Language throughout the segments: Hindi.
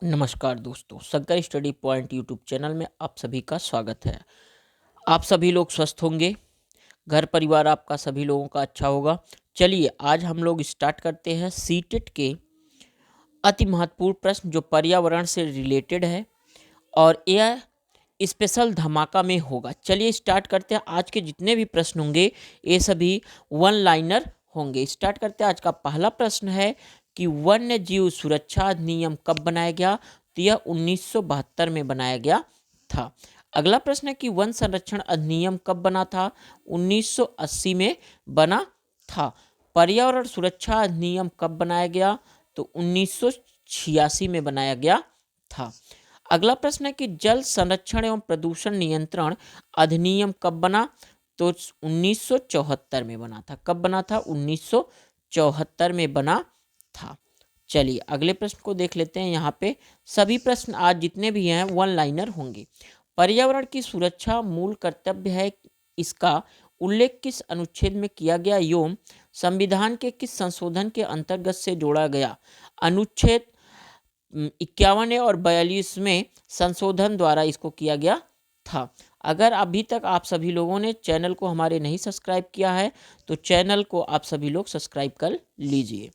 नमस्कार दोस्तों, Shankar study point YouTube channel में आप सभी का स्वागत है। आप सभी लोग स्वस्थ होंगे, घर परिवार आपका सभी लोगों का अच्छा होगा। चलिए आज हम लोग स्टार्ट करते हैं सीटेट के अति महत्वपूर्ण प्रश्न जो पर्यावरण से रिलेटेड है और यह स्पेशल धमाका में होगा। चलिए स्टार्ट करते हैं। आज के जितने भी प्रश्न होंगे ये सभी वन लाइनर होंगे। स्टार्ट करते हैं। आज का पहला प्रश्न है कि वन्य जीव सुरक्षा अधिनियम कब बनाया गया? तो यह 1972 में बनाया गया था। अगला प्रश्न है कि वन संरक्षण अधिनियम कब बना था? 1980 में बना था। पर्यावरण सुरक्षा अधिनियम कब बनाया गया? तो 1986 में बनाया गया था। अगला प्रश्न है कि जल संरक्षण एवं प्रदूषण नियंत्रण अधिनियम कब बना? तो 1974 में बना था। कब बना था? 1974 में बना था। चलिए अगले प्रश्न को देख लेते हैं। यहाँ पे सभी प्रश्न आज जितने भी हैं वन लाइनर होंगे। पर्यावरण की सुरक्षा मूल कर्तव्य है, इसका उल्लेख किस अनुच्छेद में किया गया एवं संविधान के किस संशोधन के अंतर्गत से जोड़ा गया? अनुच्छेद 51 और 42 में संशोधन द्वारा इसको किया गया था। अगर अभी तक आप सभी लोगों ने चैनल को हमारे नहीं सब्सक्राइब किया है तो चैनल को आप सभी लोग सब्सक्राइब कर लीजिए।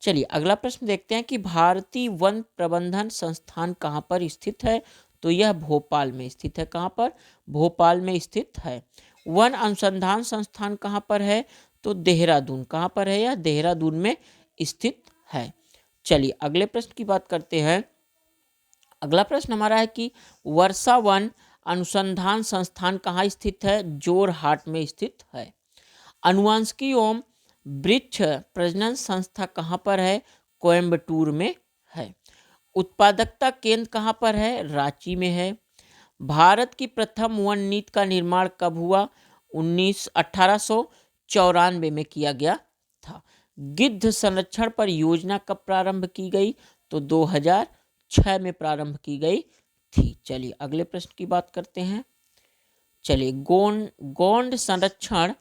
चलिए अगला प्रश्न देखते हैं कि भारतीय वन प्रबंधन संस्थान कहाँ पर स्थित है? तो यह भोपाल में स्थित है। कहाँ पर? भोपाल में स्थित है। वन अनुसंधान संस्थान कहाँ पर है? तो देहरादून। कहाँ पर है? यह देहरादून में स्थित है। चलिए अगले प्रश्न की बात करते हैं। अगला प्रश्न हमारा है कि वर्षा वन अनुसंधान संस्थान कहाँ स्थित है? जोरहाट में स्थित है। अनुवांशिकी एवं वृक्ष प्रजनन संस्था कहाँ पर है? कोयम्बटूर में है। उत्पादकता केंद्र कहाँ पर है? रांची में है। भारत की प्रथम वन नीति का निर्माण कब हुआ? 1894 में किया गया था। गिद्ध संरक्षण पर योजना कब प्रारंभ की गई? तो 2006 में प्रारंभ की गई थी। चलिए अगले प्रश्न की बात करते हैं। चलिए गोंड संरक्षण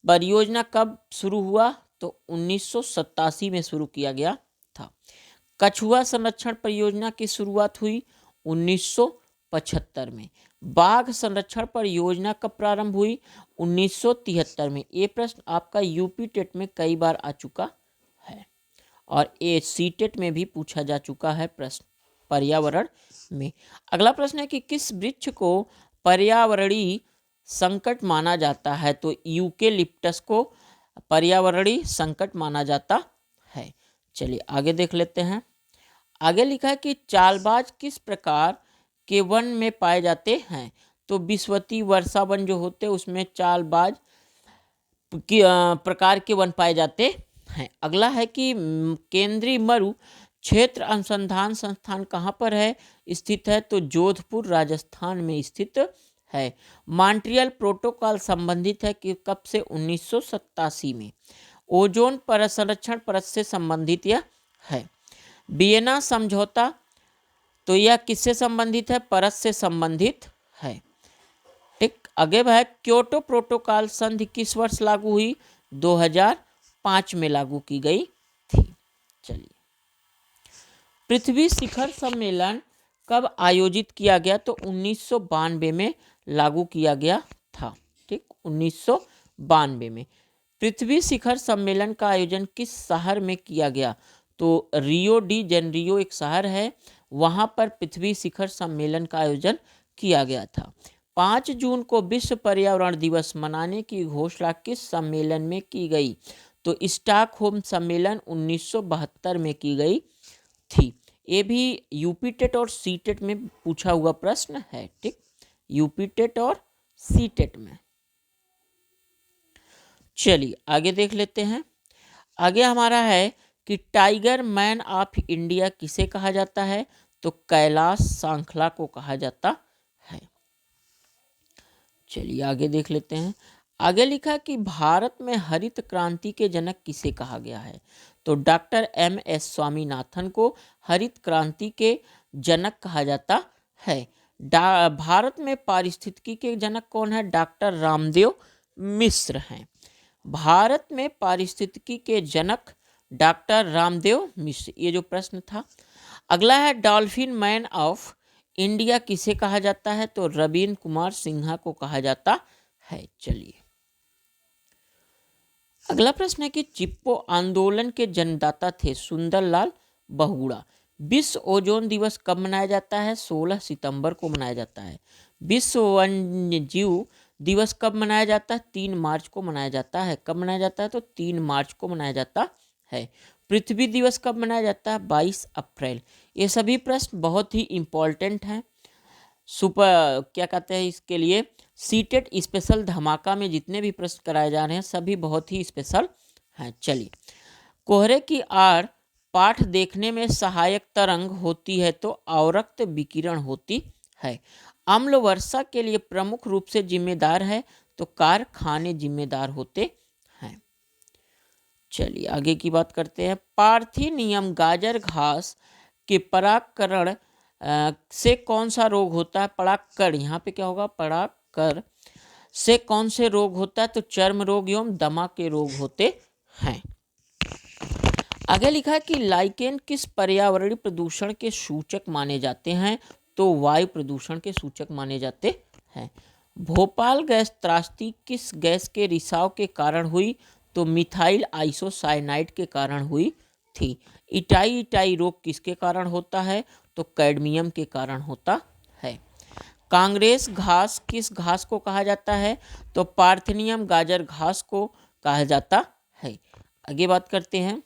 परियोजना कब शुरू हुआ? तो 1987 में शुरू किया गया था। कछुआ संरक्षण परियोजना की शुरुआत हुई 1975 में। बाघ संरक्षण परियोजना कब प्रारंभ हुई? 1973 में। ये प्रश्न आपका यूपी टेट में कई बार आ चुका है और ये सी टेट में भी पूछा जा चुका है प्रश्न पर्यावरण में। अगला प्रश्न है कि किस वृक्ष को पर्यावरणीय संकट माना जाता है? तो यूकेलिप्टस को पर्यावरणीय संकट माना जाता है। चलिए आगे देख लेते हैं। आगे लिखा है कि चालबाज किस प्रकार के वन में पाए जाते हैं? तो विश्वती वर्षा वन जो होते हैं उसमें चालबाज प्रकार के वन पाए जाते हैं। अगला है कि केंद्रीय मरु क्षेत्र अनुसंधान संस्थान कहाँ पर है स्थित है? तो जोधपुर राजस्थान में स्थित है। मॉन्ट्रियल प्रोटोकॉल संबंधित है कि कब से? 1987 में। ओजोन परत संरक्षण परत से संबंधित यह है। वियना समझौता तो यह किससे संबंधित है? परत से संबंधित है। ठीक। आगे है क्योटो प्रोटोकॉल संधि किस वर्ष लागू हुई? 2005 में लागू की गई थी। चलिए पृथ्वी शिखर सम्मेलन कब आयोजित किया गया? तो 1992 में लागू किया गया था। ठीक, 1992 में। पृथ्वी शिखर सम्मेलन का आयोजन किस शहर में किया गया? तो रियो डी जेनेरियो एक शहर है, वहां पर पृथ्वी शिखर सम्मेलन का आयोजन किया गया था। 5 जून को विश्व पर्यावरण दिवस मनाने की घोषणा किस सम्मेलन में की गई? तो स्टॉकहोम सम्मेलन 1972 में की गई थी। ये भी यूपी टेट और सी टेट में पूछा हुआ प्रश्न है। ठीक, यूपी टेट और सी टेट में। चलिए आगे देख लेते हैं। आगे हमारा है कि टाइगर मैन ऑफ इंडिया किसे कहा जाता है? तो कैलाश सांखला को कहा जाता है। चलिए आगे देख लेते हैं। आगे लिखा कि भारत में हरित क्रांति के जनक किसे कहा गया है? तो डॉक्टर MS स्वामीनाथन को हरित क्रांति के जनक कहा जाता है। भारत में पारिस्थितिकी के जनक कौन है? डॉक्टर रामदेव मिश्र हैं। भारत में पारिस्थितिकी के जनक डॉक्टर रामदेव मिश्र। ये जो प्रश्न था। अगला है डॉल्फिन मैन ऑफ इंडिया किसे कहा जाता है? तो रवींद्र कुमार सिन्हा को कहा जाता है। चलिए अगला प्रश्न है कि चिप्को आंदोलन के जन्मदाता थे सुंदरलाल बहुगुणा। विश्व ओजोन दिवस कब मनाया जाता है? 16 सितंबर को मनाया जाता है। विश्व वन्य जीव दिवस कब मनाया जाता है? 3 मार्च को मनाया जाता है। कब मनाया जाता है? तो 3 मार्च को मनाया जाता है। पृथ्वी दिवस कब मनाया जाता है? 22 अप्रैल। ये सभी प्रश्न बहुत ही इंपॉर्टेंट हैं। सुपर क्या कहते हैं इसके लिए, सीटेट स्पेशल धमाका में जितने भी प्रश्न कराए जा रहे हैं सभी बहुत ही स्पेशल हैं। चलिए कोहरे की आड़ पाठ देखने में सहायक तरंग होती है तो अवरक्त विकिरण होती है। अम्ल वर्षा के लिए प्रमुख रूप से जिम्मेदार है तो कारखाने जिम्मेदार होते हैं। चलिए आगे की बात करते हैं। पार्थिनियम गाजर घास के परागकण से कौन सा रोग होता है? परागकण, यहाँ पे क्या होगा? परागकण से कौन से रोग होता है? तो चर्म रोग एवं दमा के रोग होते हैं। आगे लिखा है कि लाइकेन किस पर्यावरणीय प्रदूषण के सूचक माने जाते हैं? तो वायु प्रदूषण के सूचक माने जाते हैं। भोपाल गैस त्रासदी किस गैस के रिसाव के कारण हुई? तो मिथाइल आइसोसाइनाइड के कारण हुई थी। इटाई इटाई रोग किसके कारण होता है? तो कैडमियम के कारण होता है। कांग्रेस घास किस घास को कहा जाता है? तो पार्थिनियम गाजर घास को कहा जाता है। आगे बात करते हैं।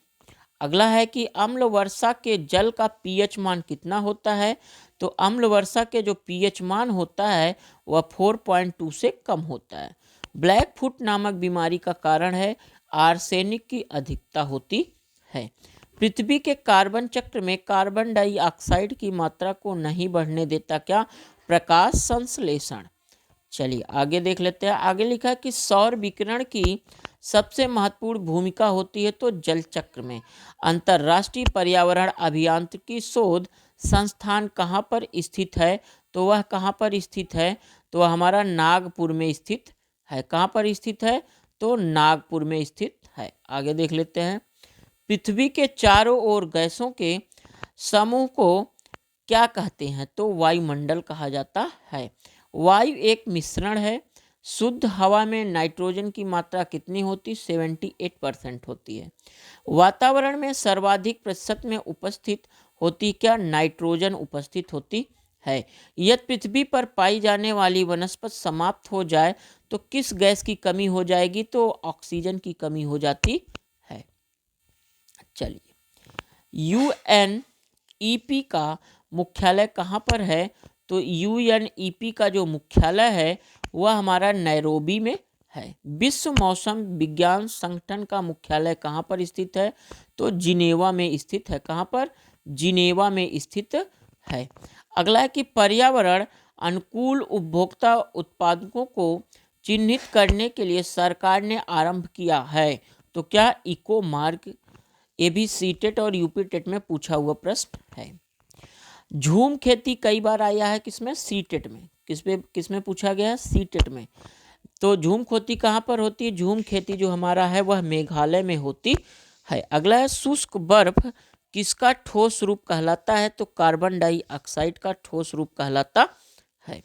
अगला है कि अम्ल वर्षा के जल का पीएच मान कितना होता है? तो अम्ल वर्षा के जो पीएच मान होता है वह 4.2 से कम होता है। ब्लैक फुट नामक बीमारी का कारण है आर्सेनिक की अधिकता होती है। पृथ्वी के कार्बन चक्र में कार्बन डाइऑक्साइड की मात्रा को नहीं बढ़ने देता क्या? प्रकाश संश्लेषण। चलिए आगे देख लेते हैं। आगे लिखा है कि सौर विकिरण की सबसे महत्वपूर्ण भूमिका होती है तो जल चक्र में। अंतर्राष्ट्रीय पर्यावरण अभियांत्रिकी शोध संस्थान कहाँ पर स्थित है? तो वह कहाँ पर स्थित है? तो वह हमारा नागपुर में स्थित है। कहाँ पर स्थित है? तो नागपुर में स्थित है। आगे देख लेते हैं। पृथ्वी के चारों ओर गैसों के समूह को क्या कहते हैं? तो वायुमंडल कहा जाता है। वायु एक मिश्रण है। शुद्ध हवा में नाइट्रोजन की मात्रा कितनी होती? 78% होती है। वातावरण में सर्वाधिक प्रतिशत में उपस्थित होती क्या? नाइट्रोजन उपस्थित होती है। यदि पृथ्वी पर पाई जाने वाली वनस्पति समाप्त हो जाए तो किस गैस की कमी हो जाएगी? तो ऑक्सीजन की कमी हो जाती है। चलिए यूएनईपी का मुख्यालय कहाँ पर है? तो यूएनईपी का जो मुख्यालय है वह हमारा नैरोबी में है। विश्व मौसम विज्ञान संगठन का मुख्यालय कहाँ पर स्थित है? तो जिनेवा में स्थित है। कहाँ पर? जिनेवा में स्थित है। अगला है कि पर्यावरण अनुकूल उपभोक्ता उत्पादकों को चिन्हित करने के लिए सरकार ने आरंभ किया है तो क्या? Eco mark. ये भी सीटेट और यूपी टेट में पूछा हुआ प्रश्न है। झूम खेती कई बार आया है किसमें? सीटेट में। किसमें पूछा गया है? सीटेट में। तो झूम खेती कहाँ पर होती है? झूम खेती जो हमारा है वह मेघालय में होती है। अगला है शुष्क बर्फ किसका ठोस रूप कहलाता है? तो कार्बन डाइऑक्साइड का ठोस रूप कहलाता है।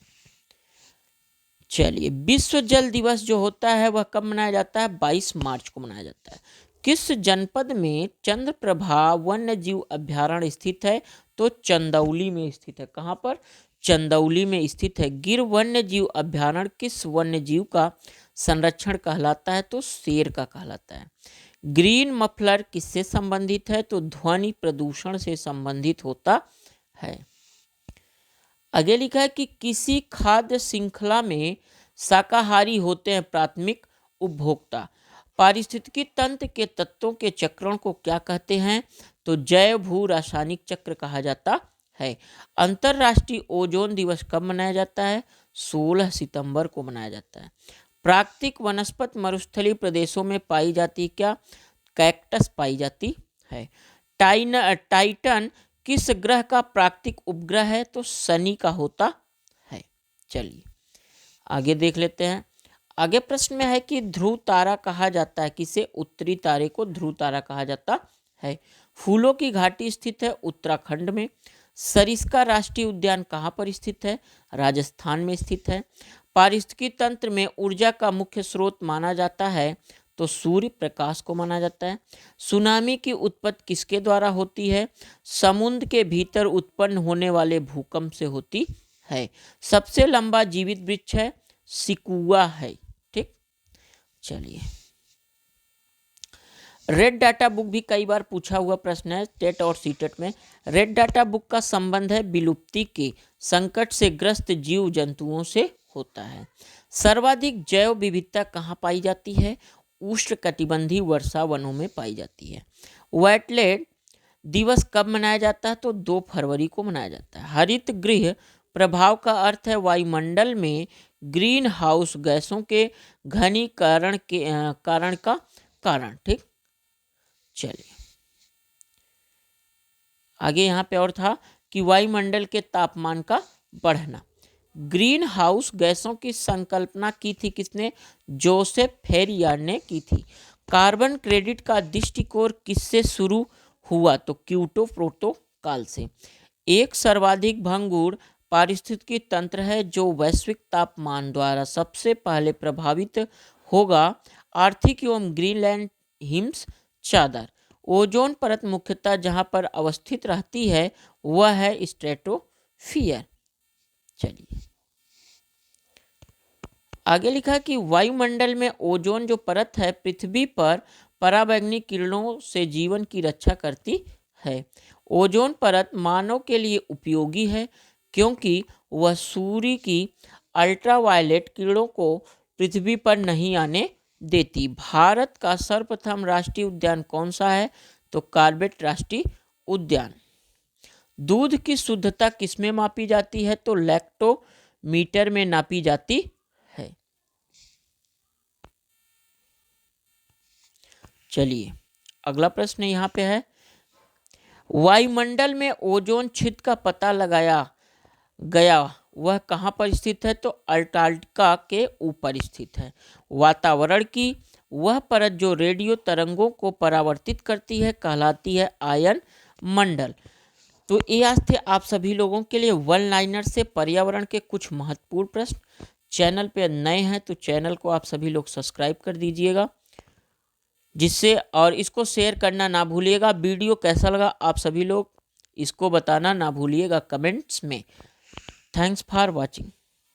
चलिए विश्व जल दिवस जो होता है वह कब मनाया जाता है? 22 मार्च को मनाया जाता है। किस जनपद में चंद्रप्रभा वन्य जीव अभ्यारण्य स्थित है? तो चंदौली में स्थित है। कहाँ पर? चंदौली में स्थित है। गिर वन्य जीव अभ्यारण्य किस वन्य जीव का संरक्षण कहलाता है? तो शेर का कहलाता है। ग्रीन मफलर किससे संबंधित है? तो ध्वनि प्रदूषण से संबंधित होता है। आगे लिखा है कि किसी खाद्य श्रृंखला में शाकाहारी होते हैं प्राथमिक उपभोक्ता। पारिस्थितिकी तंत्र के तत्वों के चक्रण को क्या कहते हैं? तो जैव भू रासायनिक चक्र कहा जाता है। अंतर्राष्ट्रीय ओजोन दिवस कब मनाया जाता है? 16 सितंबर को मनाया जाता है। प्राकृतिक वनस्पति मरुस्थलीय प्रदेशों में पाई जाती क्या? कैक्टस पाई जाती है। टाइटन किस ग्रह का प्राकृतिक उपग्रह है? तो शनि का होता है। चलिए आगे देख लेते हैं। आगे प्रश्न में है कि ध्रुव तारा कहा जाता है किसे? उत्तरी तारे को ध्रुव तारा कहा जाता है। फूलों की घाटी स्थित है उत्तराखंड में। सरिस्का राष्ट्रीय उद्यान कहाँ पर स्थित है? राजस्थान में स्थित है। पारिस्थितिकी तंत्र में ऊर्जा का मुख्य स्रोत माना जाता है तो सूर्य प्रकाश को माना जाता है। सुनामी की उत्पत्ति किसके द्वारा होती है? समुद्र के भीतर उत्पन्न होने वाले भूकंप से होती है। सबसे लंबा जीवित वृक्ष है सिकुआ है। ठीक, चलिए। रेड डाटा बुक भी कई बार पूछा हुआ प्रश्न है टेट और सीटेट में। रेड डाटा बुक का संबंध है विलुप्ति के संकट से ग्रस्त जीव जंतुओं से होता है। सर्वाधिक जैव विविधता कहाँ पाई जाती है? उष्णकटिबंधीय वर्षा वनों में पाई जाती है। वेटलैंड दिवस कब मनाया जाता है? तो 2 फरवरी को मनाया जाता है। हरित गृह प्रभाव का अर्थ है वायुमंडल में ग्रीन हाउस गैसों के घनीकरण के कारण का कारण। ठीक, चलिए आगे यहाँ पे और था कि वायुमंडल के तापमान का बढ़ना। ग्रीन हाउस गैसों की संकल्पना की थी किसने? जोसेफ फेरियार ने की थी। कार्बन क्रेडिट का दृष्टिकोण किससे शुरू हुआ? तो क्योटो प्रोटोकॉल से। एक सर्वाधिक भंगुर पारिस्थितिकी तंत्र है जो वैश्विक तापमान द्वारा सबसे पहले प्रभावित होगा। आर्थिक एवं ग्रीनलैंड हिम्स चादर। ओजोन परत मुख्यतः जहां पर अवस्थित रहती है वह है स्ट्रेटोस्फीयर। चलिए आगे लिखा कि वायुमंडल में ओजोन जो परत है पृथ्वी पर पराबैंगनी किरणों से जीवन की रक्षा करती है। ओजोन परत मानव के लिए उपयोगी है क्योंकि वह सूर्य की अल्ट्रावायलेट किरणों को पृथ्वी पर नहीं आने देती। भारत का सर्वप्रथम राष्ट्रीय उद्यान कौन सा है? तो कॉर्बेट राष्ट्रीय उद्यान। दूध की शुद्धता किसमें मापी जाती है? तो लैक्टोमीटर में नापी जाती है। चलिए अगला प्रश्न यहाँ पे है, वायुमंडल में ओजोन छिद्र का पता लगाया गया वह कहाँ पर स्थित है? तो अंटार्कटिका के ऊपर स्थित है। वातावरण की वह परत जो रेडियो तरंगों को परावर्तित करती है कहलाती है आयन मंडल। तो ये आज थे आप सभी लोगों के लिए वन लाइनर से पर्यावरण के कुछ महत्वपूर्ण प्रश्न। चैनल पे नए हैं तो चैनल को आप सभी लोग सब्सक्राइब कर दीजिएगा जिससे, और इसको शेयर करना ना भूलिएगा। वीडियो कैसा लगा आप सभी लोग इसको बताना ना भूलिएगा कमेंट्स में। Thanks for watching.